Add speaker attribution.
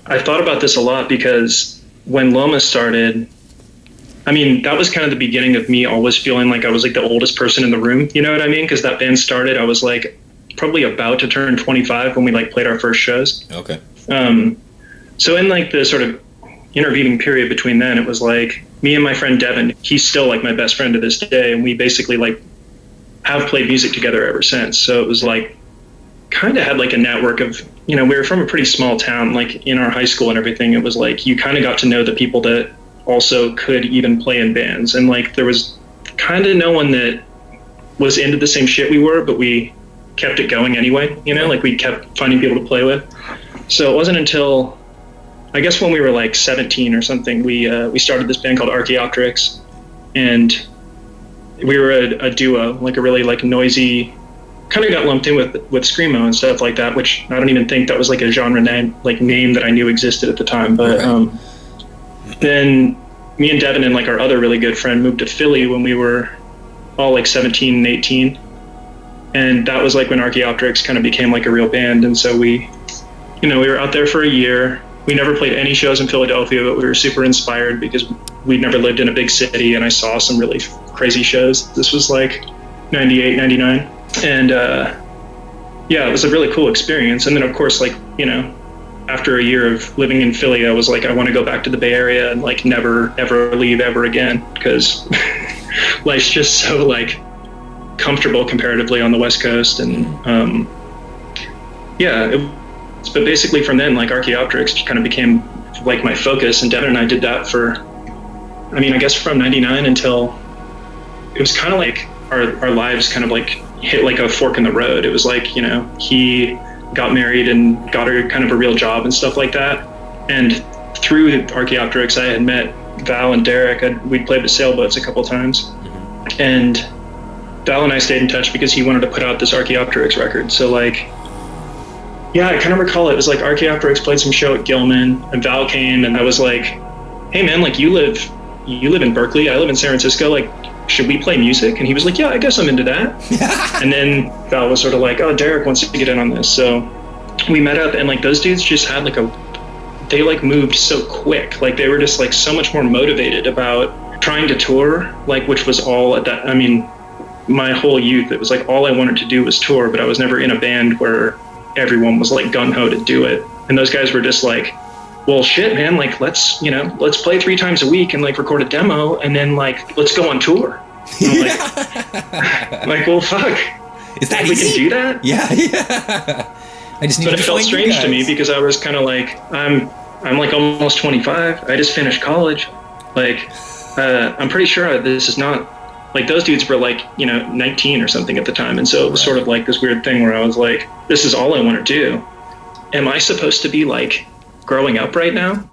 Speaker 1: I thought about this a lot because when Loma started, I mean, that was kind of the beginning of me always feeling like I was like the oldest person in the room. You know what I mean? Because that band started, I was like probably about to turn 25 when we like played our first shows.
Speaker 2: Okay.
Speaker 1: So in like the sort of intervening period between then, it was like me and my friend Devin, he's still like my best friend to this day. And we basically like have played music together ever since. So it was like kind of had like a network of, you know, we were from a pretty small town, like in our high school and everything. It was like you kind of got to know the people that also could even play in bands. And like there was kind of no one that was into the same shit we were, but we kept it going anyway, you know, like we kept finding people to play with. So it wasn't until I guess when we were like 17 or something, we started this band called Archaeopteryx, and we were a duo, like a really like noisy, kind of got lumped in with screamo and stuff like that, which I don't even think that was like a genre name that I knew existed at the time. But then me and Devin and like our other really good friend moved to Philly when we were all like 17 and 18, and that was like when Archaeopteryx kind of became like a real band. And so we were out there for a year. We never played any shows in Philadelphia, but we were super inspired because we'd never lived in a big city, and I saw some really crazy shows. This was like 98, 99. And yeah, it was a really cool experience. And then of course, like, you know, after a year of living in Philly, I was like, I want to go back to the Bay Area and like never, ever leave ever again, because life's just so like comfortable comparatively on the West Coast. And but basically from then, like Archaeopteryx just kind of became like my focus, and Devin and I did that for, I mean, I guess from 99 until it was kind of like our lives kind of like hit like a fork in the road. It was like, you know, he got married and got her kind of a real job and stuff like that. And through Archaeopteryx, I had met Val and Derek. We'd played with Sailboats a couple times. And Val and I stayed in touch because he wanted to put out this Archaeopteryx record. So like, yeah, I kind of recall it was like Archaeopteryx played some show at Gilman, and Val came, and I was like, hey man, like you live in Berkeley, I live in San Francisco, like should we play music? And he was like, yeah, I guess I'm into that. And then Val was sort of like, oh, Derek wants to get in on this. So we met up, and like those dudes just had like they like moved so quick. Like they were just like so much more motivated about trying to tour, like, which was all at that, I mean, my whole youth, it was like all I wanted to do was tour, but I was never in a band where everyone was like gung-ho to do it. And those guys were just like, well shit man, like let's play 3 times a week and like record a demo, and then like let's go on tour. Like well fuck,
Speaker 2: is that
Speaker 1: we
Speaker 2: easy?
Speaker 1: can do that?
Speaker 2: Yeah. I just need
Speaker 1: but
Speaker 2: to
Speaker 1: it felt strange to me because I was kind of like, I'm like almost 25, I just finished college, like I'm pretty sure this is not, like those dudes were like, you know, 19 or something at the time. And so it was sort of like this weird thing where I was like, this is all I want to do. Am I supposed to be like growing up right now?